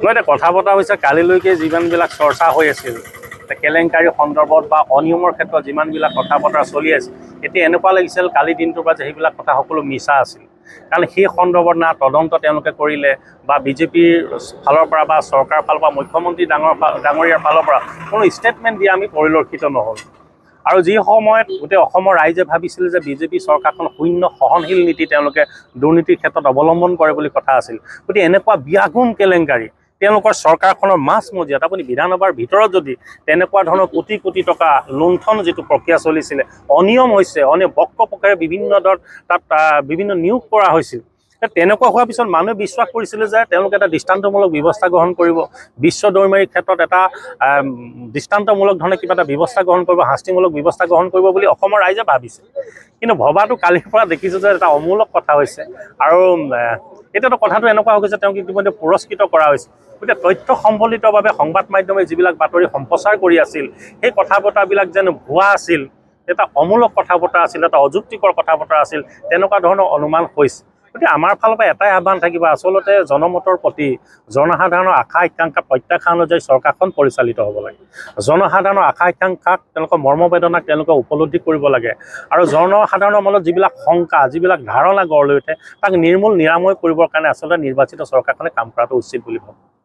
এটা কথা পতা হৈছে কালিলৈকে যিমানবিলাক চৰ্চা হৈ আছিল কেলেংকাৰী সন্দৰ্ভত বা অনিয়মৰ ক্ষেত্ৰত যিমানবিলাক কথা বতৰা চলি আছে এতিয়া এনেকুৱা লাগিছিল কালি দিনটোৰ পৰা যে সেইবিলাক কথা সকলো মিছা আছিল কাৰণ সেই সন্দৰ্ভত না তদন্ত তেওঁলোকে কৰিলে বা বিজেপিৰ ফালৰ পৰা বা চৰকাৰৰ ফালৰ পৰা মুখ্যমন্ত্ৰী ডাঙৰীয়াৰ ফালৰ পৰা কোনো ষ্টেটমেণ্ট দিয়া আমি পৰিলক্ষিত নহ'ল আৰু যি সময়ত গোটেই অসমৰ ৰাইজে ভাবিছিল যে বিজেপি চৰকাৰখন শূন্য সহনশীল নীতি তেওঁলোকে দুৰ্নীতিৰ ক্ষেত্ৰত অৱলম্বন কৰে বুলি কথা আছিল গতিকে এনেকুৱা ব্যাগুণ কেলেংকাৰী তেওঁলোকৰ চৰকাৰখনৰ মাজমজিয়াত আপুনি বিধানসভাৰ ভিতৰত যদি তেনেকুৱা ধৰণৰ কোটি কোটি টকা লুণ্ঠন যিটো প্ৰক্ৰিয়া চলিছিলে অনিয়ম হৈছে বক্কপক্ষেৰে বিভিন্ন দৰত তাত বিভিন্ন নিয়োগ কৰা হৈছিল তেনেকুৱা হোৱাৰ পিছত মানুহে বিশ্বাস কৰিছিলে যে তেওঁলোকে এটা দৃষ্টান্তমূলক ব্যৱস্থা গ্ৰহণ কৰিব বিশ্ব দৈমাৰীৰ ক্ষেত্ৰত এটা দৃষ্টান্তমূলক ধৰণে কিবা এটা ব্যৱস্থা গ্ৰহণ কৰিব শাস্তিমূলক ব্যৱস্থা গ্ৰহণ কৰিব বুলি অসমৰ ৰাইজে ভাবিছে কিন্তু ভবাটো কালিৰ পৰা দেখিছোঁ যে এটা অমূলক কথা হৈছে আৰু এতিয়াতো কথাটো এনেকুৱা হৈ গৈছে তেওঁক ইতিমধ্যে পুৰস্কৃত কৰা হৈছে গতিকে তথ্য সম্বলিতভাৱে সংবাদ মাধ্যমে যিবিলাক বাতৰি সম্প্ৰচাৰ কৰি আছিল সেই কথা বতৰাবিলাক যেন ভুৱা আছিল এটা অমূলক কথা বতৰা আছিল এটা অযুক্তিকৰ কথা বতৰা আছিল তেনেকুৱা ধৰণৰ অনুমান হৈছে গতিকে আমাৰ ফালৰ পৰা এটাই আহ্বান থাকিব আচলতে জনমতৰ প্ৰতি জনসাধাৰণৰ আশা আকাংক্ষা প্ৰত্যাশা অনুযায়ী চৰকাৰখন পৰিচালিত হ'ব লাগে জনসাধাৰণৰ আশা আকাংক্ষাক তেওঁলোকৰ মৰ্মবেদনাক তেওঁলোকে উপলব্ধি কৰিব লাগে আৰু জনসাধাৰণৰ মনত যিবিলাক শংকা যিবিলাক ধাৰণা গঢ় লৈ উঠে তাক নিৰ্মূল নিৰাময় কৰিবৰ কাৰণে আচলতে নিৰ্বাচিত চৰকাৰখনে কাম কৰাটো উচিত বুলি ভাবোঁ